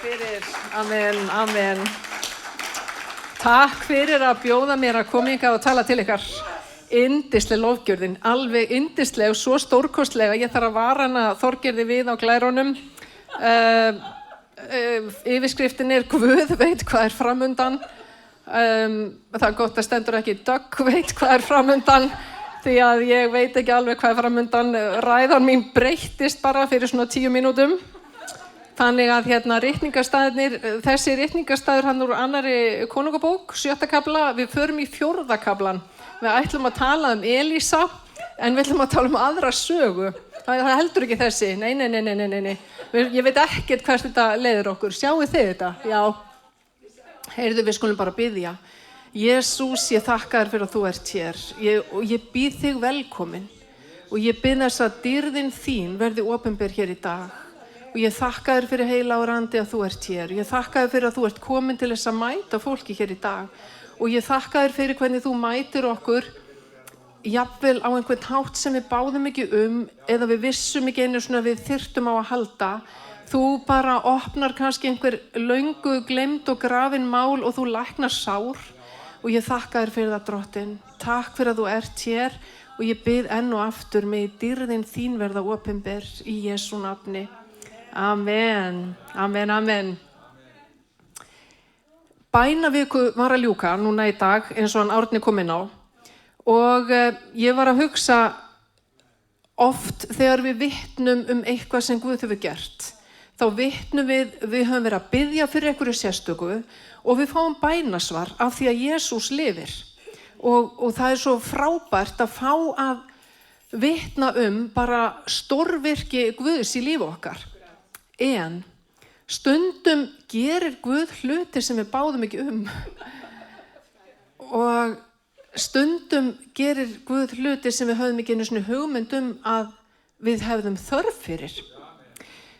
fyrir, amen. Takk fyrir að bjóða mér að koma hingað og tala til ykkar. Yndisleg lofgjörðin, alveg yndisleg og svo stórkostlega. Ég þarf að vara hana Þorgerði við á glærunum. Yfirskriftin Guð veit hvað framundan. Það gott að stendur ekki Dögg veit hvað framundan, því að ég veit ekki alveg hvað framundan. Ræðan mín breyttist bara fyrir svona 10 mínútum. Þannig að ritningarstaðirnir, þessi ritningarstaður hann úr annarri konungabók, 7. kafla, við förum í 4. kaflan. Við ætlum að tala Elísa, en við ætlum að tala aðra sögu. Það heldur ekki þessi, nei. Ég veit ekkert hvers þetta leiðir okkur. Sjáu þið þetta? Já. Heyrðu, við skulum bara biðja. Jesús, ég þakka þér fyrir að þú ert hér. Ég býð þig velkomin. Og ég bið þess að dýrðin þín verði opinber hér í dag. Og ég þakka þér fyrir heilagur andi að þú ert hér. Ég þakka þér fyrir að þú ert komin til þess að mæta fólki hér í dag. Og ég þakka þér fyrir hvernig þú mætir okkur, jafnvel á einhvern hátt sem við báðum ekki eða við vissum ekki einu svona við þyrftum á að halda. Þú bara opnar kannski einhver löngu gleymd og grafin mál og þú læknar sár. Og ég þakka þér fyrir það, Drottinn. Takk fyrir að þú ert hér og ég bið enn og aftur megi dýrðin þín verða opinber í Jesú nafni. Amen. Bænaviku var að ljúka núna í dag eins og hann Árni kom inn á og ég var að hugsa oft þegar við vitnum eitthvað sem Guð hefur gert. Þá vitnum við höfum verið að biðja fyrir einhverju sérstöku og við fáum bænasvar af því að Jesús lifir. Og það er svo frábært að fá að vitna bara stórvirki Guðs í lífi okkar. En stundum gerir Guð hluti sem við báðum ekki og stundum gerir Guð hluti sem við höfum ekki einu svona hugmynd að við hefðum þörf fyrir.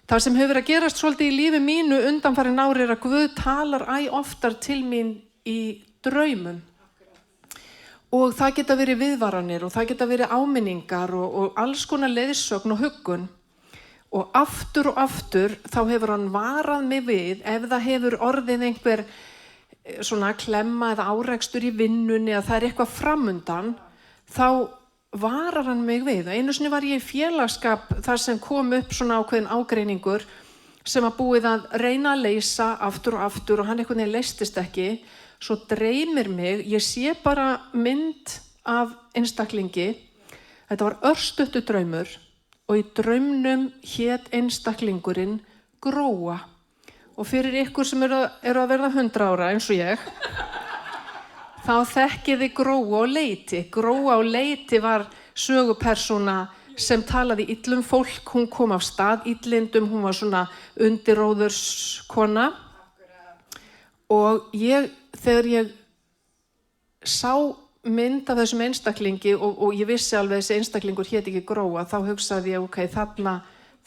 Það sem hefur verið að gerast svolítið í lífi mínu undanfarin ár að Guð talar oftar til mín í draumum. Og það geta verið viðvaranir og það geta verið áminningar og alls konar leiðsögn og huggun. Og aftur þá hefur hann varað mig við ef það hefur orðið einhver svona klemma eða árekstur í vinnunni eða það er eitthvað framundan, þá varar hann mig við. Einu sinni var ég í félagsskap þar sem kom upp svona ákveðin ágreiningur sem að búið að reyna að leysa aftur og hann einhvern veginn leystist ekki. Svo dreymir mig, ég sé bara mynd af einstaklingi, þetta var örstuttur draumur og í draumnum hét einstaklingurinn Gróa. Og fyrir ykkur sem eru að verða 100 ára eins og ég, þá þekkiði Gróa og Leiti. Gróa og Leiti var sögupersóna sem talaði illum fólk, hún kom af stað illindum, hún var svona undiróðurskona. Og þegar ég sá mynd af þessum einstaklingi og ég vissi alveg þessi einstaklingur hét ekki Gróa, þá hugsaði ég, ok,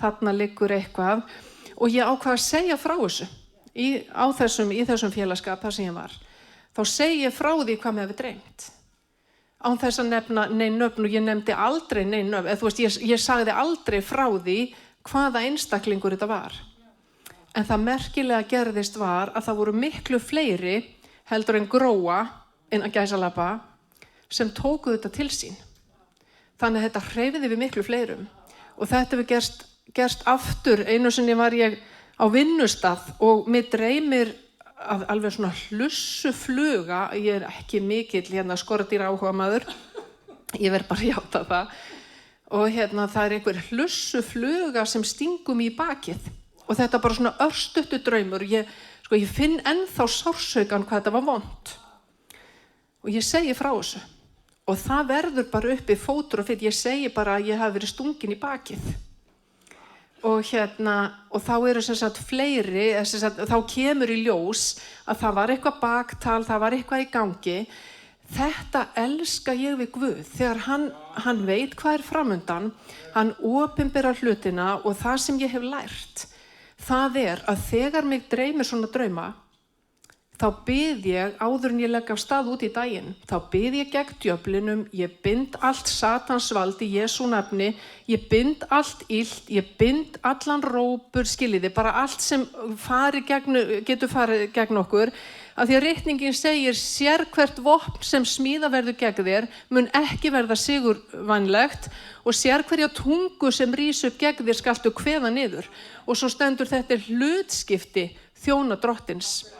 þarna liggur eitthvað og ég ákvað að segja frá þessu í þessum félagsskap þar sem ég var. Þá segi ég frá því hvað mér hefur dreymt. Án þess að nefna nein nöfn og ég nefndi aldrei nein nöfn, eða þú veist, ég sagði aldrei frá því hvaða einstaklingur þetta var. En það merkilega gerðist var að það voru miklu fleiri heldur en Gróa, innan gæsalappa, sem tóku þetta til sín. Þannig að þetta hreyfði við miklu fleirum. Og þetta hefur gerst aftur. Einu sinni var ég á vinnustað og mig dreymir að alveg svona hlussufluga, ég er ekki mikill skordýra áhuga maður, ég verð bara að játa það. Og það er einhver hlussufluga sem stingum í bakið. Og þetta bara svona örstuttur draumur. Ég finn ennþá sársaukan hvað þetta var vont. Og ég segi frá þessu. Og það verður bara uppi fótur og fyrir, ég segi bara að ég hafi verið stungin í bakið. Og þá eru sem sagt fleiri, þá kemur í ljós að það var eitthvað baktal, það var eitthvað í gangi. Þetta elska ég við Guð, þegar hann veit hvað er framundan, hann opinberar hlutina og það sem ég hef lært, það er að þegar mig dreymir svona drauma, þá bið ég, áður en ég legg af stað út í daginn, þá bið ég gegn djöflinum, ég bind allt Satans vald í Jesú nafni, ég bind allt illt, ég bind allan rópur, skiljiði, bara allt sem getur farið gegn okkur, af því að ritningin segir sérhvert vopn sem smíða verður gegn þér mun ekki verða sigurvænlegt og sérhverja tungu sem rís upp gegn þér skaltu kveða niður. Og svo stendur þetta hlutskipti þjóna drottins.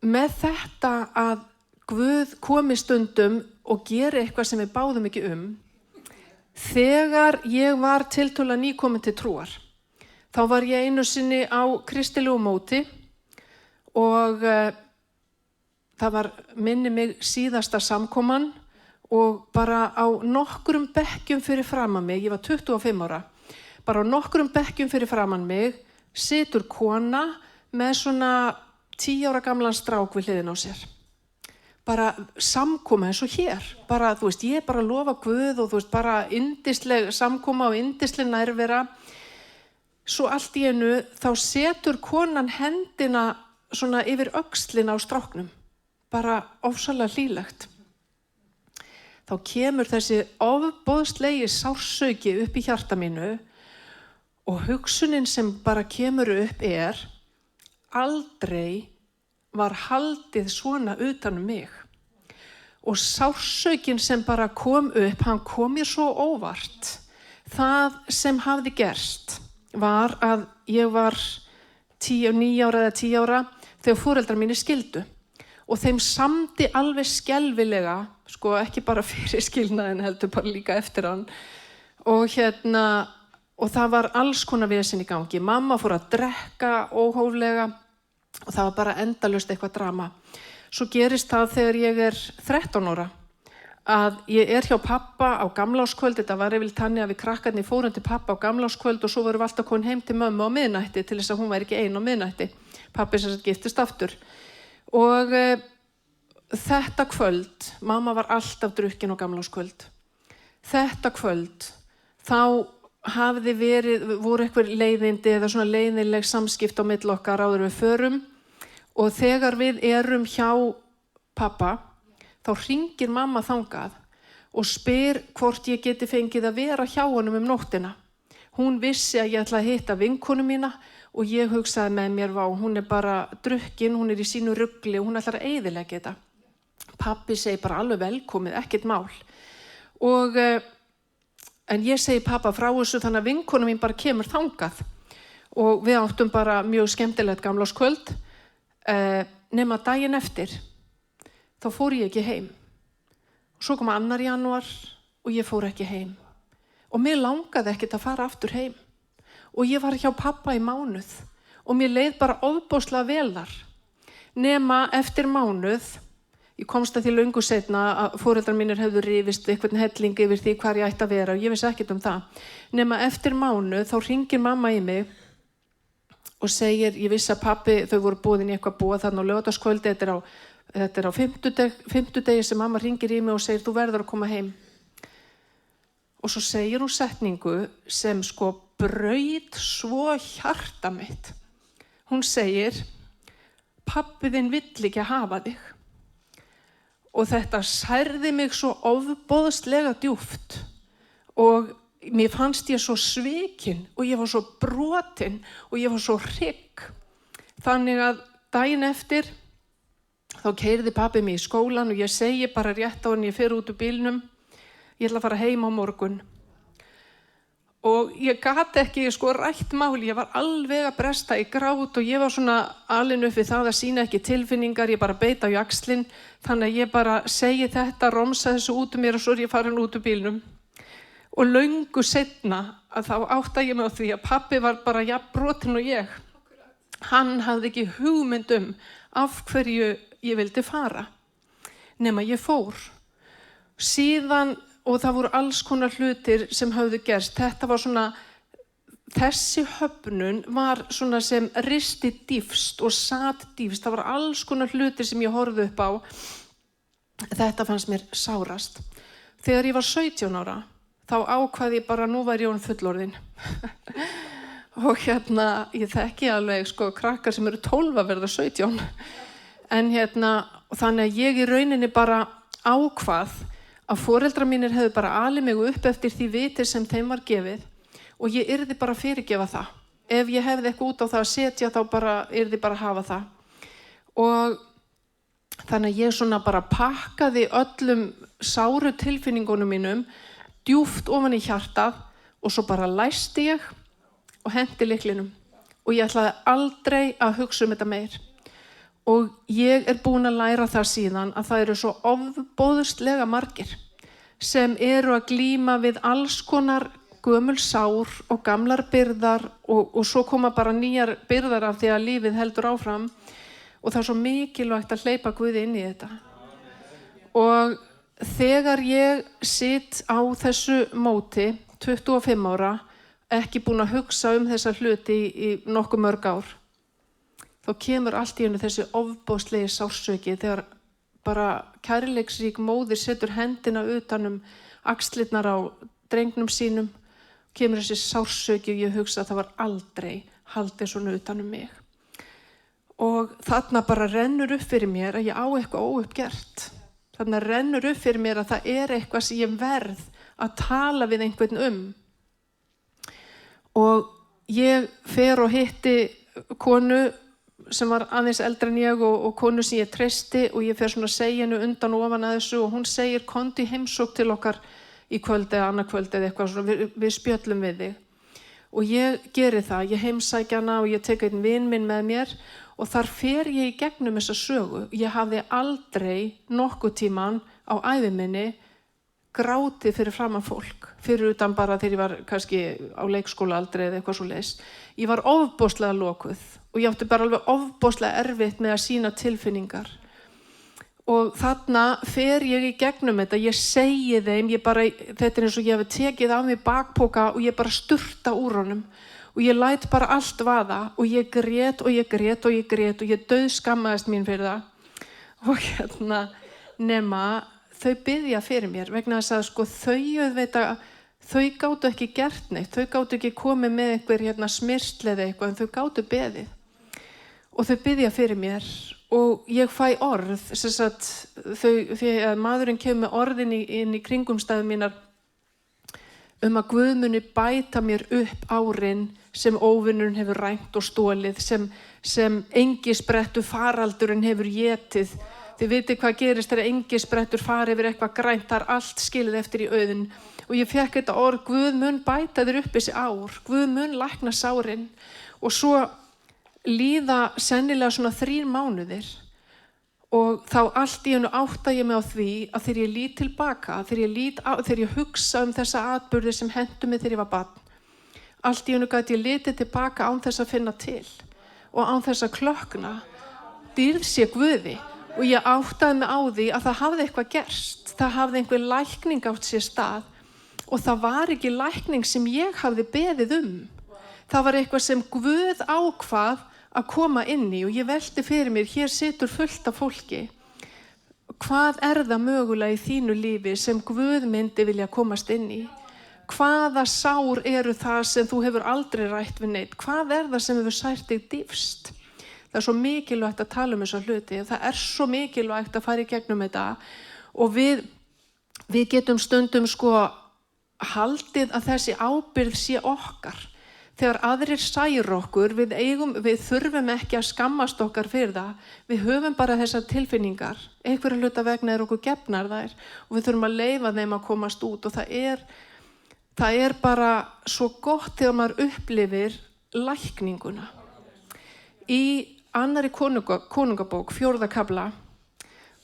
Með þetta að Guð komi stundum og geri eitthvað sem við báðum ekki þegar ég var tiltölulega nýkomin til trúar, þá var ég einu sinni á kristilegu móti og það var minni mig síðasta samkoman og bara á nokkrum bekkjum fyrir framan mig, ég var 25 ára, bara á nokkrum bekkjum fyrir framan mig situr kona með svona 10 ára gamlan strák við hliðina á sér. Bara samkoma eins og hér. Bara, þú veist, ég bara lofa Guð og þú veist, bara yndisleg samkoma og yndisleg nærvera. Svo allt í einu þá setur konan hendina svona yfir öxlina á stráknum. Bara ofsalega hlýlegt. Þá kemur þessi ofboðslegi sársauki upp í hjarta mínu og hugsunin sem bara kemur upp aldrei var haldið svona utan mig. Og sársaukin sem bara kom upp, hann kom mér svo óvart. Það sem hafði gerst var að ég var 9 ára eða 10 ára þegar foreldrar mínir skildu. Og þeim samdi alveg skelfilega, sko ekki bara fyrir skilnaðin heldur bara líka eftir hann. Og það var alls konar vesen í gangi. Mamma fór að drekka óhóflega og það var bara endalaust eitthvað drama. Svo gerist það þegar ég er 13 ára að ég er hjá pappa á gamlárskvöld. Þetta var yfirleitt þannig að við krakkarnir fórum til pappa á gamlárskvöld og svo vorum við alltaf komin heim til mömmu á miðnætti til þess að hún væri ekki ein á miðnætti. Pappi sem sagt giftist aftur. Og þetta kvöld, mamma var alltaf drukkin á gamlárskvöld. Þetta kvöld, þá voru einhver leiðindi eða svona leiðinleg samskipt á milli okkar áður við förum og þegar við erum hjá pappa, þá hringir mamma þangað og spyr hvort ég geti fengið að vera hjá honum nóttina. Hún vissi að ég ætla að hitta vinkonu mína og ég hugsaði með mér, vá, hún er bara drukkin, hún er í sínu rugli og hún ætlar að eyðileggja þetta. Pappi segi bara alveg velkomið, ekkert mál. En ég segi pappa frá þessu þannig að vinkonu mín bara kemur þangað og við áttum bara mjög skemmtilegt gamlárskvöld nema daginn eftir þá fór ég ekki heim. Svo kom 2. janúar og ég fór ekki heim og mér langaði ekkert að fara aftur heim og ég var hjá pappa í mánuð og mér leið bara ofboðslega vel þar nema eftir mánuð. Ég komst að því löngu seinna að foreldrar mínir hefðu rifist einhvern helling yfir því hvar ég ætti að vera og ég vissi ekkert það. Nema eftir mánuð þá hringir mamma í mig og segir, ég vissi að pappi, þau voru boðin í eitthvað boð þarna á laugardagskvöldi, þetta er á fimmtudegi sem mamma hringir í mig og segir, þú verður að koma heim. Og svo segir hún setningu sem sko braut svo hjarta mitt. Hún segir, pappi þinn vill ekki hafa þig. Og þetta særði mig svo ofboðslega djúpt og mér fannst ég svo svikin og ég var svo brotin og ég var svo hrygg. Þannig að daginn eftir þá keyrði pappi mig í skólan og ég segi bara rétt á hann, ég fer út úr bílnum, ég ætla að fara heim á morgun. Og ég gat ekki rætt máli, ég var alveg að bresta í grát og ég var svona alin upp við það að sýna ekki tilfinningar, ég bara beit á jaxlinn, þannig að ég bara segi þetta, romsa þessu út mér og svo er ég farin út úr bílnum. Og löngu seinna að þá átta ég mig á því að pappi var bara jafn brotinn og ég. Hann hafði ekki hugmynd af hverju ég vildi fara, nema ég fór. Síðan og það voru alls konar hlutir sem höfðu gerst. Þetta var svona, þessi höfnun var svona sem risti dýfst og sat dýfst. Það voru alls konar hlutir sem ég horfði upp á. Þetta fannst mér sárast. Þegar ég var 17 ára, þá ákvað ég bara, nú væri ég orðin fullorðin. og ég þekki alveg sko krakkar sem eru 12 að verða 17 en og þannig að ég í rauninni bara ákvað að foreldrar mínir hefðu bara alið mig upp eftir því viti sem þeim var gefið og ég yrði bara að fyrirgefa það. Ef ég hefði eitthvað út á það að setja þá bara yrði bara að hafa það. Og þannig að ég svona bara pakkaði öllum sáru tilfinningunum mínum djúpt ofan í hjartað og svo bara læsti ég og henti lyklinum og ég ætlaði aldrei að hugsa þetta meir. Og ég búin að læra það síðan að það eru svo ofboðslega margir sem eru að glíma við alls konar gömul sár og gamlar byrðar og svo koma bara nýjar byrðar af því að lífið heldur áfram og það er svo mikilvægt að hleypa Guði inn í þetta. Og þegar ég sit á þessu móti, 25 ára, ekki búin að hugsa þessa hluti í nokkuð mörg ár, þá kemur allt í hennu þessi ofboðslegi sársauki þegar bara kærleiksrík móðir setur hendina utan axlirnar á drengnum sínum, kemur þessi sársauki og ég hugsa að það var aldrei haldið svona utan mig. Og þarna bara rennur upp fyrir mér að ég á eitthvað óuppgert. Þarna rennur upp fyrir mér að það eitthvað sem ég verð að tala við einhvern Og ég fer og hitti konu sem var aðeins eldri en ég og konu sem ég treysti og ég fer svona að segja henni undan og ofan að þessu og hún segir komdu í heimsókn til okkar í kvöld eða annað kvöld eða eitthvað svona, við spjöllum við þig. Og ég geri það, ég heimsækja hana og ég tek einn vin minn með mér og þar fer ég í gegnum þessa sögu. Ég hafði aldrei nokkuð tíman á ævi minni grátið fyrir framan fólk, fyrir utan bara þegar ég var kannski á leikskólaaldri eða eitthvað svoleiðis. Ég var ofboðslega lokuð og ég átti bara alveg ofboðslega erfitt með að sýna tilfinningar. Og þarna fer ég í gegnum þetta, ég segi þeim, þetta eins og ég hafi tekið af mig bakpoka og ég bara sturta úr honum. Og ég læt bara allt vaða og ég grét og ég grét og ég grét og ég dauðskammaðist mín fyrir það. Og nema þau biðja fyrir mér vegna þess að sko þau gátu ekki gert neitt, þau gátu ekki komið með einhver smyrsl eða eitthvað en þau gátu beðið. Og þau biðja fyrir mér og ég fæ orð, þegar maðurinn kemur með orðin inn í kringumstæðum mínar að Guð muni bæta mér upp árin sem óvinnurinn hefur rænt og stólið, sem engisbrettur faraldurinn hefur étið. Þið vitið hvað gerist þegar engisbrettur fari yfir eitthvað grænt, það allt skilið eftir í auðin. Og ég fekk þetta orð, Guð mun bæta þér upp þessi ár, Guð mun lækna sárin. Og svo líða sennilega svona 3 mánuðir og þá allt í hennu átta ég mig á því að þegar ég lít tilbaka, þegar ég hugsa þessa atburði sem hentu mig þegar ég var barn, allt í hennu gat ég litið tilbaka án þess að finna til og án þess að klökkna, dýrð sé Guði. Og ég áttaði mig á því að það hafði eitthvað gerst, það hafði einhver lækning átt sér stað og það var ekki lækning sem ég hafði beðið Það var eitthvað sem Guð ákvað að koma inn í og ég velti fyrir mér, hér situr fullt af fólki. Hvað það mögulega í þínu lífi sem Guð myndi vilja komast inn í? Hvaða sár eru það sem þú hefur aldrei rætt við neitt? Hvað það sem hefur sært þig dýpst? Það svo mikilvægt að tala þessa hluti. Það svo mikilvægt að fara í gegnum þetta og við getum stundum haldið að þessi ábyrgð sé okkar. Þegar aðrir særa okkur, við þurfum ekki að skammast okkar fyrir það. Við höfum bara þessar tilfinningar. Einhverja hluta vegna okkur gefnar þær og við þurfum að leyfa þeim að komast út og það bara svo gott þegar maður upplifir lækninguna. Í annarri konungabók, 4. kafla,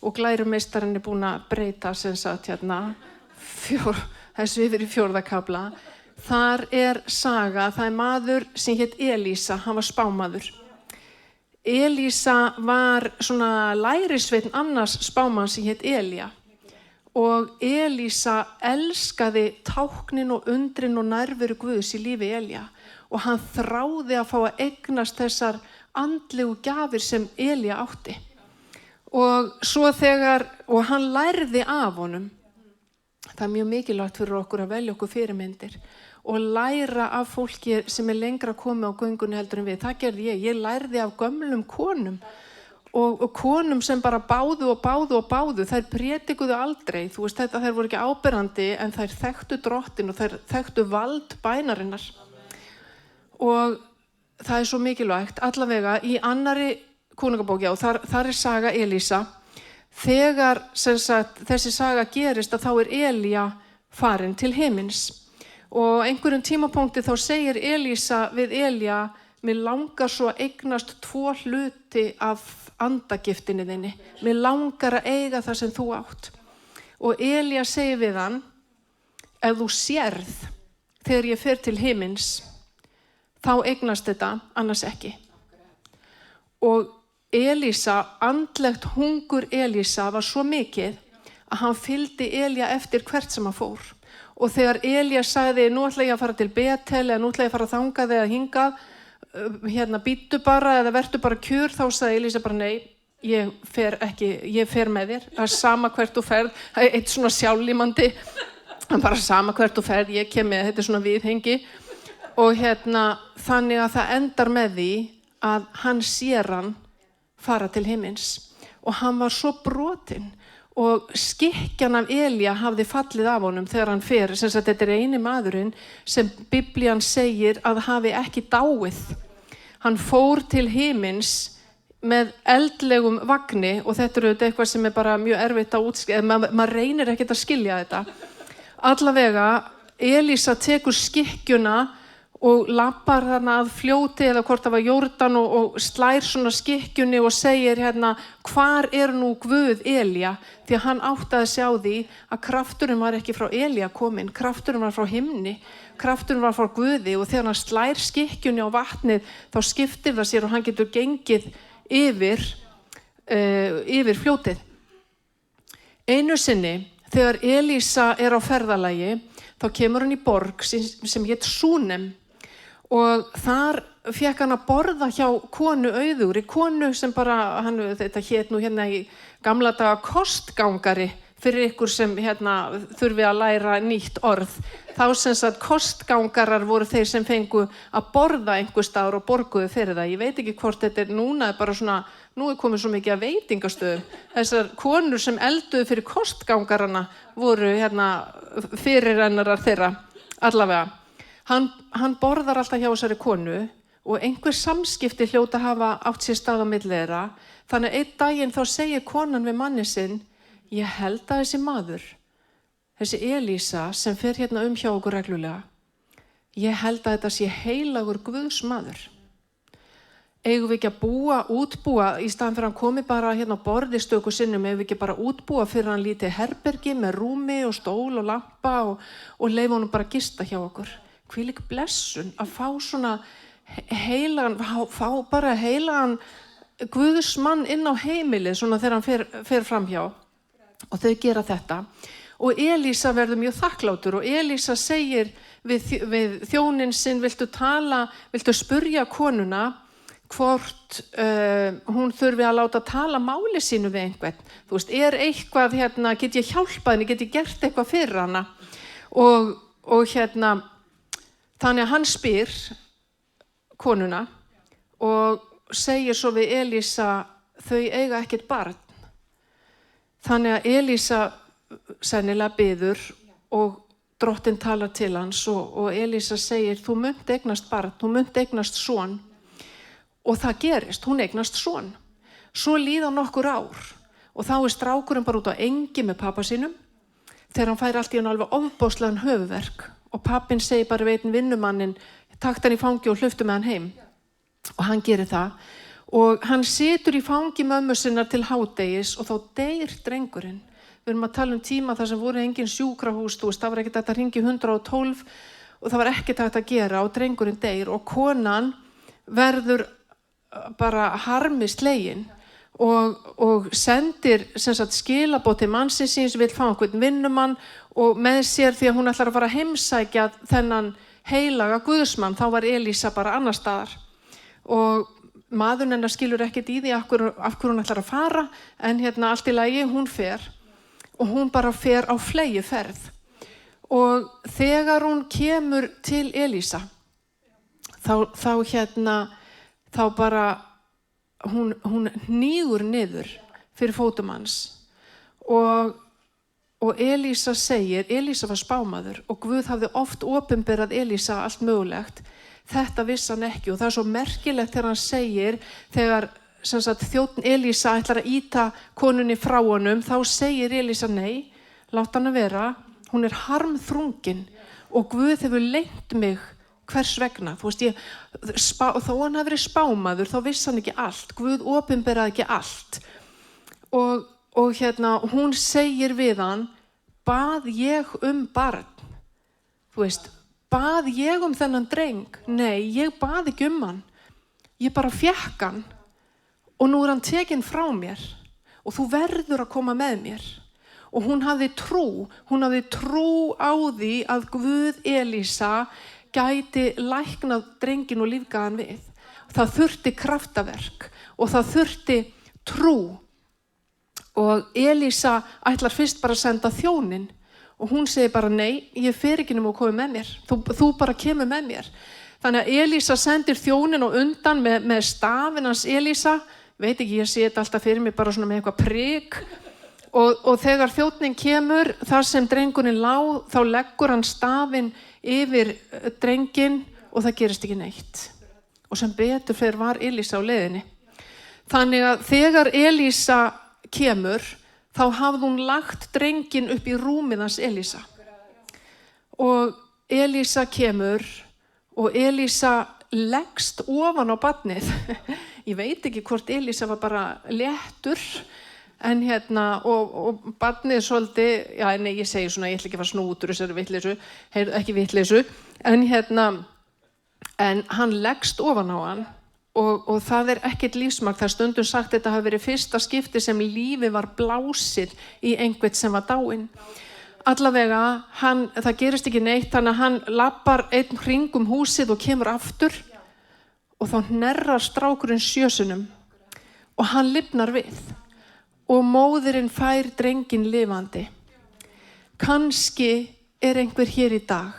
og glærumeistarinn búinn að breyta þessu yfir í 4. kafla, þar saga, það maður sem hét Elísa, hann var spámaður. Elísa var svona lærisveinn annars spámann sem hét Elía. Og Elísa elskaði táknin og undrin og nærveru Guðs í lífi Elía. Og hann þráði að fá að eignast þessar andlegu gjafir sem Elía átti. Og hann lærði af honum. Það mjög mikilvægt fyrir okkur að velja okkur fyrirmyndir. og læra af fólki sem lengra komið á göngunni heldur en við. Það gerði ég lærði af gömlum konum og konum sem bara báðu, þær prédikuðu aldrei, þú veist þetta, þær voru ekki áberandi en þær þekktu drottin og þær þekktu vald bænarinnar. Og það svo mikilvægt, allavega í annarri konungabók, já, þar saga Elísa. Þegar þessi saga gerist að þá Elía farin til himins og einhverjum tímapunkti þá segir Elísa við Elía, mér langar svo að eignast 2 hluti af andagiftinni þinni, mér langar að eiga það sem þú átt. Og Elía segir við hann, ef þú sérð þegar ég fer til himins, þá eignast þetta, annars ekki. Og Elísa, andlegt hungur Elísa var svo mikið að hann fylgdi Elía eftir hvert sem hann fór. Og þegar Elía sagði, nú ætla ég að fara til Betel eða nú ætla ég að fara þangað eða hingað, býttu bara eða vertu bara kjur, þá sagði Elísa bara nei, ég fer með þér, það sama hvert þú ferð, það eitt svona sjálflímandi, bara sama hvert þú ferð, ég kem með, þetta svona viðhengi. Og þannig að það endar með því að hann sér hann fara til himins og hann var svo brotinn og skikkjan af Elía hafði fallið af honum þegar hann fer, sem sagt þetta eini maðurinn sem Biblían segir að hafi ekki dáið. Hann fór til himins með eldlegum vagni og þetta eitthvað sem bara mjög erfitt að útskýra, maður reynir ekkert að skilja þetta. Allavega, Elísa tekur skikkjuna og lappar þarna að fljóti eða hvort það var Jórdan og slær svona skikkjunni og segir hvar nú Guð Elía? Því að hann áttaði sig á því að krafturinn var ekki frá Elía kominn, krafturinn var frá himni, krafturinn var frá Guði og þegar hann slær skikkjunni á vatnið þá skiptir það sér og hann getur gengið yfir fljótið. Einu sinni þegar Elísa á ferðalagi þá kemur hann í borg sem hét Súnem. Og þar fékk hann að borða hjá konu auðugri, konu sem bara, þetta hét nú í gamla daga kostgangari, fyrir ykkur sem þurfi að læra nýtt orð. Þá sem sagt kostgangarar voru þeir sem fengu að borða einhver staðar og borguðu fyrir það. Ég veit ekki hvort þetta núna bara svona, nú komið svo mikið að veitingastöðum. Þessar konur sem elduðu fyrir kostgangarana voru fyrirrennarar þeirra allavega. Hann borðar alltaf hjá þessari konu og einhver samskipti hljóta hafa átt sér stað á milli þeirra. Þannig einn daginn þá segir konan við manni sinn, ég held að þessi maður, þessi Elísa sem fer hjá okkur reglulega, ég held að þetta sé heilagur Guðs maður. Eigum við ekki að útbúa, í staðan fyrir hann komi bara á borði stöku sinnum, eigum við ekki bara útbúa fyrir hann lítið herbergi með rúmi og stól og lampa og leyfa honum bara að gista hjá okkur. Hvílík blessun að fá svona heilagan, fá bara heilagan Guðs mann inn á heimilið svona þegar hann fer framhjá og þau gera þetta. Og Elísa verður mjög þakklátur og Elísa segir við þjóninn sinn, viltu spurja konuna hvort hún þurfi að láta tala máli sínu við einhvern. Þú veist, eitthvað get ég hjálpað henni, get ég gert eitthvað fyrir hana? Og þannig að hann spyr konuna og segir svo við Elísa, þau eiga ekkert barn. Þannig að Elísa sennilega biður og drottinn talar til hans og Elísa segir, þú munt eignast barn, þú munt eignast son. Og það gerist, hún eignast son. Svo líða nokkur ár og þá strákurinn bara út á engi með pappa sínum þegar hann fær allt í hann alveg ofboðslegan höfuðverk. Og pappinn segir bara við einn vinnumannin, takt hann í fangi og hluftu með hann heim. Og hann gerir það. Og hann situr í fangi mömmu sinnar til hádegis og þá deyr drengurinn. Við erum að tala tíma þar sem voru engin sjúkrahús, það var ekkert hægt að hringja 112 og það var ekkert hægt að gera og drengurinn deyr og konan verður bara harmi slegin og sendir skilaboð til mannsins síns, vill fá einhvern vinnumann og með sér því að hún ætlar að fara að heimsækja þennan heilaga Guðsmann, þá var Elísa bara annar staðar. Og maðurinn hennar skilur ekkert í því af hverju hún ætlar að fara, en allt í lagi, hún fer og hún bara fer á fleygiferð. Og þegar hún kemur til Elísa, þá bara, hún hnígur niður fyrir fótum hans. Og Elísa segir, Elísa var spámaður og Guð hafði oft opinberað Elísa allt mögulegt. Þetta vissi hann ekki og það svo merkilegt þegar hann segir, þegar þjónn Elísa ætlar að ýta konunni frá honum, þá segir Elísa nei, láta hann að vera, hún harmþrungin og Guð hefur leynt mig hvers vegna. Þú veist, þó hann hafi verið spámaður, þá vissi hann ekki allt, Guð opinberaði ekki allt. Og hún segir við hann, bað ég barn? Þú veist, bað ég þennan dreng? Nei, ég bað ekki hann. Ég bara fékk hann og nú hann tekinn frá mér og þú verður að koma með mér. Og hún hafði trú á því að Guð Elísa gæti læknað drengin og lífgaðan við. Það þurfti kraftaverk og það þurfti trú. Og Elísa ætlar fyrst bara að senda þjónin og hún segir bara nei, ég fer ekki nema að koma með mér. Þú bara kemur með mér. Þannig að Elísa sendir þjónin og undan með stafinn hans Elísa. Veit ekki, ég sé þetta alltaf fyrir mig bara svona með eitthvað prik. Og þegar þjónninn kemur, þar sem drengurinn lá, þá leggur hann stafinn yfir drenginn og það gerist ekki neitt. Og sem betur fyrir var Elísa á leiðinni. Þannig að þegar Elísa kemur, þá hafði hún lagt drenginn upp í rúmið hans Elísa. Og Elísa kemur og Elísa leggst ofan á barnið. Ég veit ekki hvort Elísa var bara léttur, en og barnið svolítið, já nei, ég segi svona, ég ætla ekki að fara snútur þessari vitleysu, ekki vitleysu, en hann leggst ofan á hann og það ekkert lífsmark. Það stundum sagt þetta hafi verið fyrsta skipti sem lífi var blásið í einhvern sem var dáinn. Allavega, það gerist ekki neitt, þannig að hann lappar einn hring húsið og kemur aftur og þá hnerrar strákurinn sjösunum og hann lifnar við. Og móðirinn fær drenginn lifandi. Kannski einhver hér í dag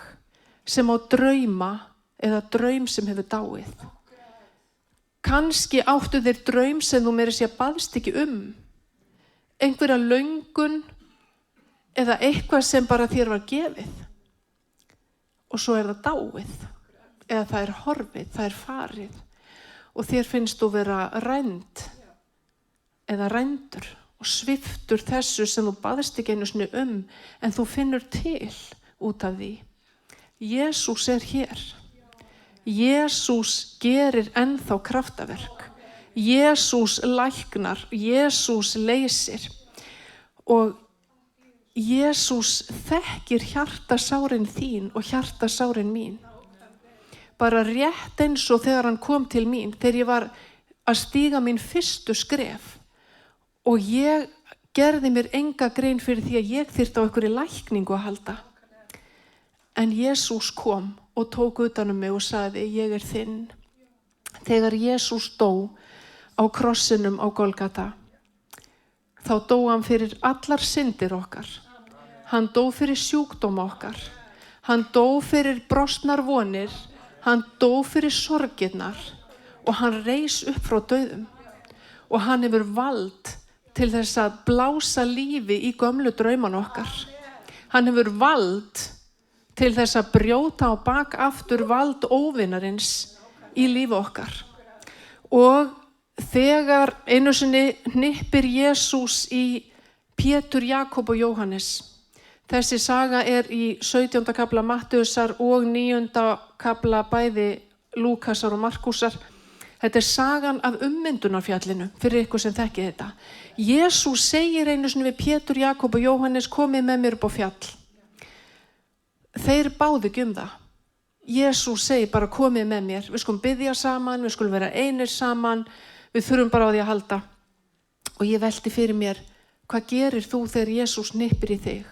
sem á drauma eða draum sem hefur dáið. Kannski áttu þeir draum sem þú meira sér baðst ekki einhverja löngun eða eitthvað sem bara þér var gefið. Og svo það dáið eða það horfið, það farið og þér finnst þú vera rænd eða rændur. Og sviftur þessu sem þú baðst ekki einu sinni en þú finnur til út af því. Jesús hér. Jesús gerir ennþá kraftaverk. Jesús læknar, Jesús leysir. Og Jesús þekkir hjartasárin þín og hjartasárin mín. Bara rétt eins og þegar hann kom til mín, þegar ég var að stíga mín fyrstu skref. Og ég gerði mér enga grein fyrir því að ég þyrfti á einhverju lækningu að halda. En Jesús kom og tók utan mig og sagði, ég þinn. Þegar Jesús dó á krossinum á Golgata, þá dó hann fyrir allar syndir okkar. Hann dó fyrir sjúkdóma okkar. Hann dó fyrir brostnar vonir. Hann dó fyrir sorgirnar. Og hann reis upp frá dauðum. Og hann hefur vald til þess að blása lífi í gömlu drauman okkar. Hann hefur vald til þess að brjóta á bak aftur vald óvinarins í lífi okkar. Og þegar einu sinni hnippir Jesús í Pétur, Jakob og Jóhannes. Þessi saga í 17. kafla Mattheusar og 9. kafla bæði Lúkasar og Markúsar. Þetta sagan af ummyndunarfjallinu fyrir ykkur sem þekkið þetta. Jesús segir einu sinni við Pétur, Jakob og Jóhannes, komið með mér upp á fjall. Þeir báðu ekki það. Jesús segir bara komið með mér. Við skulum biðja saman, við skulum vera einir saman, við þurfum bara á því að halda. Og ég velti fyrir mér, hvað gerir þú þegar Jesús hnippir í þig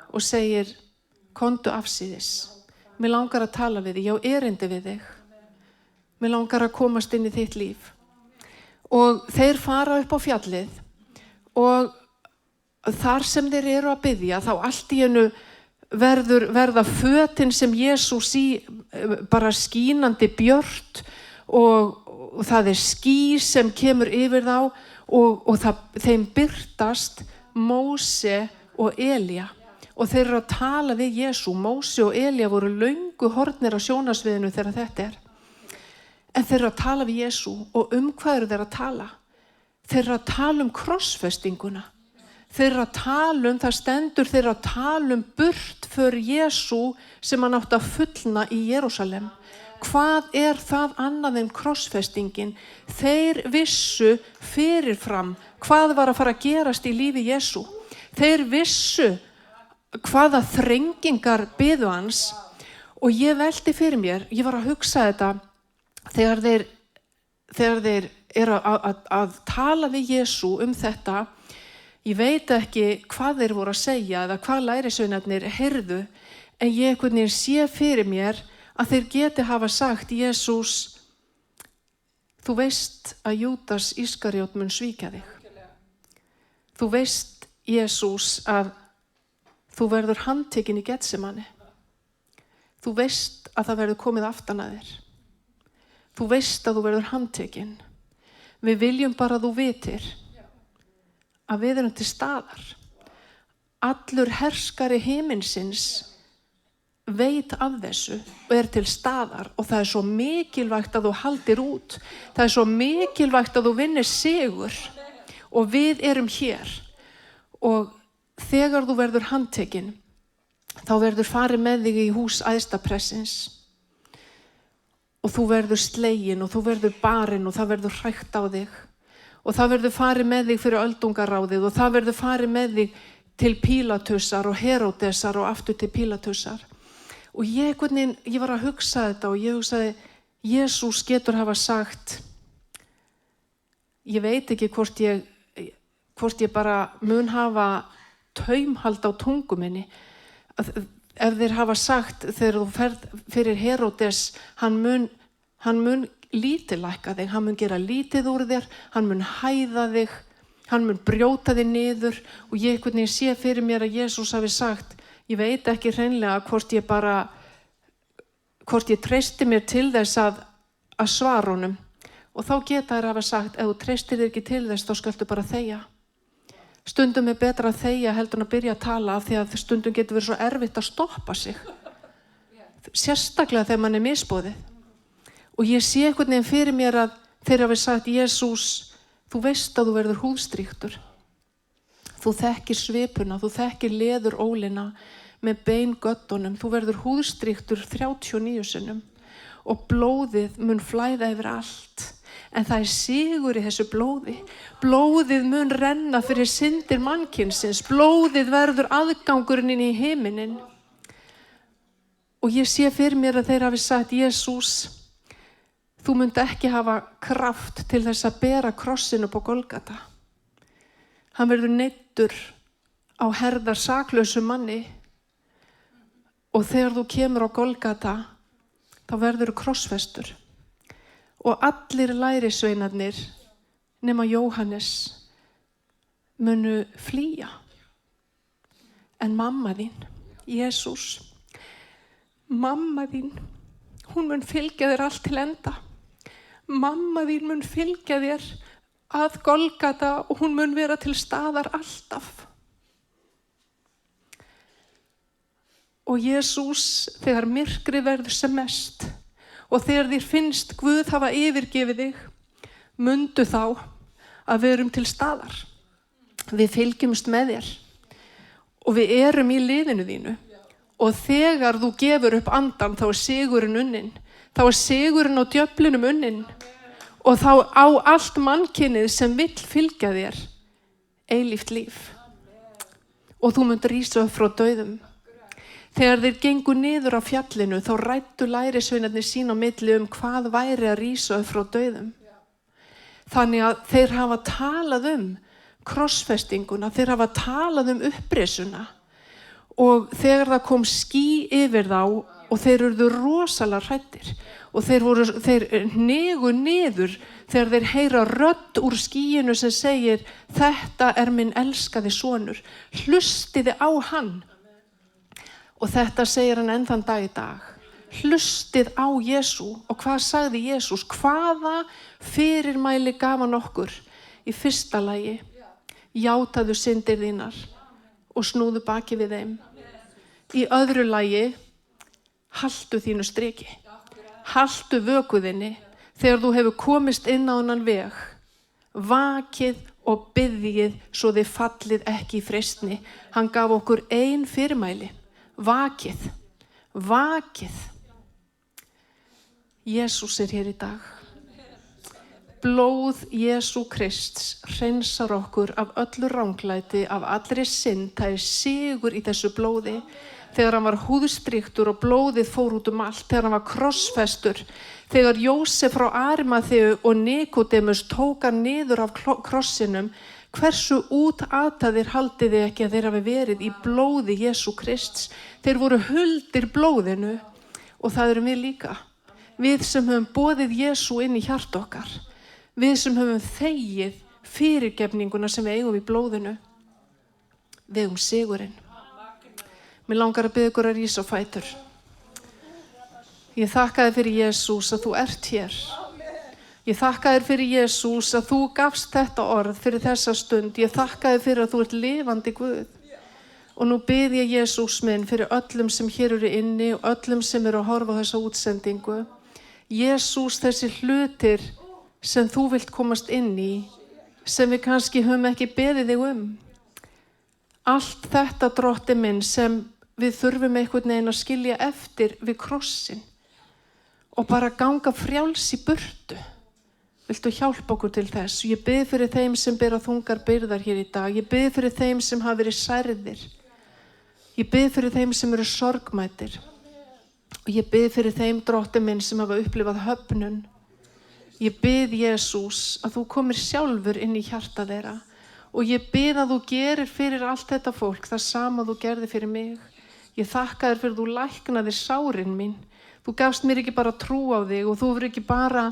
og segir, komdu afsíðis. Mér langar að tala við þig, ég á erindi við þig. Mér langar að komast inn í þitt líf. Og þeir fara upp á fjallið og þar sem þeir eru að biðja, þá allt í einu verða fötin sem Jesús í bara skínandi björt og það ský sem kemur yfir þá og þeim birtast Móse og Elía og þeir eru að tala við Jesú. Móse og Elía voru löngu horfnir á sjónarsviðinu þegar þetta en þeir eru að tala við Jesú og hvað eru þeir að tala? Þeir eru að tala krossfestinguna. Þeir eru að tala það stendur, þeir eru að tala burt fyrir Jesú sem hann átti að fullna í Jerúsalem. Hvað það annað en krossfestingin? Þeir vissu fyrirfram hvað var að fara að gerast í lífi Jesú. Þeir vissu hvaða þrengingar biðu hans og ég velti fyrir mér, ég var að hugsa þetta þegar þeir eru að tala við Jesú þetta. Ég veit ekki hvað þeir voru að segja eða hvað lærisveinarnir heyrðu, en ég einhvern veginn sé fyrir mér að þeir geti hafa sagt: Jesús, þú veist að Júdas Ískariot mun svíkja þig. Þú veist, Jesús, að þú verður handtekinn í Getsemani. Þú veist að það verður komið aftan að þér. Þú veist að þú verður handtekinn. Við viljum bara að þú vitir að við erum til staðar. Allur herskari himinsins veit af þessu og til staðar og það svo mikilvægt að þú haldir út. Það svo mikilvægt að þú vinnir sigur og við erum hér. Og þegar þú verður handtekinn, þá verður farið með þig í hús æðstaprestins og þú verður slegin og þú verður barinn og það verður hrækt á þig og það verður farið með þig fyrir öldungaráðið og það verður farið með þig til Pílatusar og Heródesar og aftur til Pílatusar. Og ég var að hugsa þetta og ég hugsaði: Jesús getur hafa sagt, ég veit ekki hvort ég bara mun hafa taumhald á tungu minni. Ef þeir hafa sagt þegar þú ferð fyrir Heródes, hann mun lítillækka þig, hann mun gera lítið úr þér, hann mun hæða þig, hann mun brjóta þig niður og ég sé fyrir mér að Jesús hafi sagt, ég veit ekki hreinlega hvort ég treysti mér til þess að svara honum og þá geta þær hafa sagt, ef þú treystir þér ekki til þess þá skaltu bara þegja. Stundum betra að þegja heldur en að byrja að tala af því að stundum getur verið svo erfitt að stoppa sig. Sérstaklega þegar mann misboðið. Og ég sé einhvern veginn fyrir mér að þeir hafi sagt: Jesús, þú veist að þú verður húðstrýktur. Þú þekkir svipuna, þú þekkir leðurólina með beingöddunum. Þú verður húðstrýktur 39 sinnum og blóðið mun flæða yfir allt. En það sigur í þessu blóði. Blóðið mun renna fyrir syndir mannkynsins. Blóðið verður aðgangurinn inn í himinin. Og ég sé fyrir mér að þeir hafi sagt: Jesús, þú munt ekki hafa kraft til þess að bera krossin upp á Golgata. Hann verður neyddur á herðar saklausum manni. Og þegar þú kemur á Golgata, þá verður krossfestur. Og allir lærisveinarnir nema Jóhannes munu flýja. En mamma þín, Jesús, mamma þín, hún mun fylgja þér allt til enda. Mamma þín mun fylgja þér að Golgata og hún mun vera til staðar alltaf. Og Jesús, þegar myrkrið verður sem mest og þegar þér finnst Guð hafa yfirgefið þig, mundu þá að við erum til staðar. Við fylgjumst með þér og við erum í liðinu þínu. Og þegar þú gefur upp andan, þá sigurinn unnin. Þá sigurinn á djöflinum unnin. Og þá á allt mannkynið sem vill fylgja þér eilíft líf. Og þú munt rísa upp frá dauðum. Þegar þeir gengu niður á fjallinu, þá ræddu lærisveinarnir sín á milli hvað væri að rísa upp frá dauðum. Þannig að þeir hafa talað krossfestinguna, þeir hafa talað upprisuna. Og þegar það kom ský yfir þá og þeir urðu rosalega hræddir og þeir hnigu niður þegar þeir heyra rödd úr skýinu sem segir: þetta er minn elskaði sonur, hlustiði á hann. Og þetta segir hann enn þann dag í dag. Hlustið á Jesú. Og hvað sagði Jesús? Hvaða fyrirmæli gaf hann okkur? Í fyrsta lagi, játaðu syndir þínar og snúðu baki við þeim. Í öðru lagi, haltu þínu striki. Haltu vökuðinni þegar þú hefur komist inn á þennan veg. Vakið og biðjið svo þið fallið ekki í freistni. Hann gaf okkur ein fyrirmæli. Vakið. Vakið. Jesús hér í dag. Blóð Jesú Krists hreinsar okkur af öllu ranglæti, af allri synd. Það sigur í þessu blóði. Þegar hann var húðstrýktur og blóðið fór út allt, þegar hann var krossfestur, þegar Jósef frá Arimaþeu og Nikodemus tók hann niður af krossinum, hversu útataðir haldið þið ekki að þeir hafi verið í blóði Jesú Krists? Þeir voru huldir blóðinu og það erum við líka. Við sem höfum boðið Jesú inn í hjarta okkar, við sem höfum þegið fyrirgefninguna sem við eigum í blóðinu, við eigum sigurinn. Mér langar að biðja ykkur að rísa á fætur. Ég þakka þér fyrir Jesús að þú ert hér. Ég þakka þér fyrir Jesús að þú gafst þetta orð fyrir þessa stund. Ég þakka þér fyrir að þú ert lifandi Guð. Og nú bið ég Jesús minn fyrir öllum sem hér eru inni og öllum sem eru að horfa á þessa útsendingu. Jesús, þessi hlutir sem þú vilt komast inn í, sem við kannski höfum ekki beðið þig Allt þetta, Drottinn minn, sem við þurfum einhvern veginn að skilja eftir við krossin og bara ganga frjáls í burtu. Viltu hjálpa okkur til þess? Ég bið fyrir þeim sem bera þungar byrðar hér í dag. Ég bið fyrir þeim sem hafa verið særðir. Ég bið fyrir þeim sem eru sorgmætir. Og ég bið fyrir þeim, Drottinn minn, sem hafa upplifað höfnun. Ég bið Jesús að þú komir sjálfur inn í hjarta þeirra. Og ég bið að þú gerir fyrir allt þetta fólk það sama þú gerði fyrir mig. Ég þakka þér fyrir þú læknaðir sárin mín. Þú gafst mér ekki bara trú á þig og þú hefur ekki bara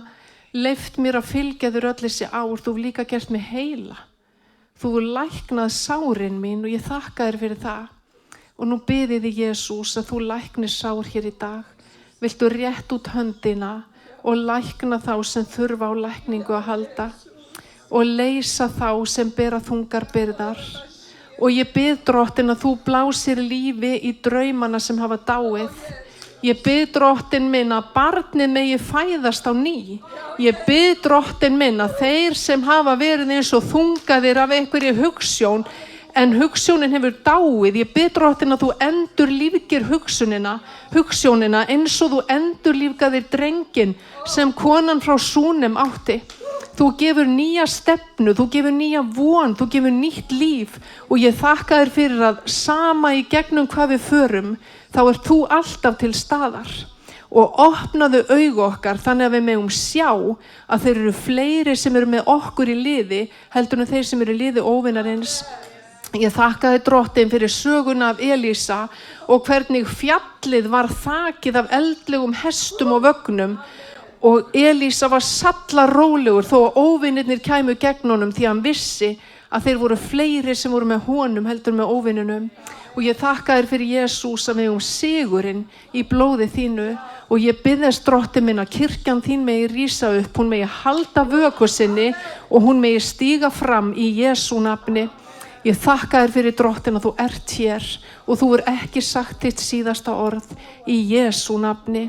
leyft mér að fylgja þér öll þessi ár. Þú hefur líka gert mig heila. Þú hefur læknað sárin mín og ég þakka þér fyrir það. Og nú biði þig Jesús að þú læknir sár hér í dag. Viltu rétt út höndina og lækna þá sem þurfa á lækningu að halda. Og leysa þá sem bera þungar byrðar. Og ég bið Drottinn að þú blásir lífi í draumana sem hafa dáið. Ég bið Drottinn minn að barnið megi fæðast á ný. Ég bið Drottinn minn að þeir sem hafa verið eins og þungaðir af einhverju hugsjón, en hugsjónin hefur dáið. Ég bið Drottinn að þú endurlífgir hugsjónina eins og þú endurlífgaðir drenginn sem konan frá Súnem átti. Þú gefur nýja stefnu, þú gefur nýja von, þú gefur nýtt líf og ég þakka þér fyrir að sama í gegnum hvað við förum, þá ert þú alltaf til staðar. Og opnaðu augu okkar þannig að við megum sjá að þeir eru fleiri sem eru með okkur í liði heldur en þeir sem eru í liði óvinarins. Ég þakka þér Drottinn fyrir söguna af Elísa og hvernig fjallið var þakið af eldlegum hestum og vögnum. Og Elísa var sallarólegur þó að óvinirnir kæmu gegn honum því að hann vissi að þeir voru fleiri sem voru með honum heldur með óvininum. Og ég þakka þér fyrir Jesús að við sigurinn í blóði þínu og ég bið þess Drottinn minn að kirkjan þín megi rísa upp, hún megi halda vöku sinni og hún megi stíga fram í Jesú nafni. Ég þakka þér fyrir Drottinn að þú ert hér og þú er ekki sagt þitt síðasta orð í Jesú nafni.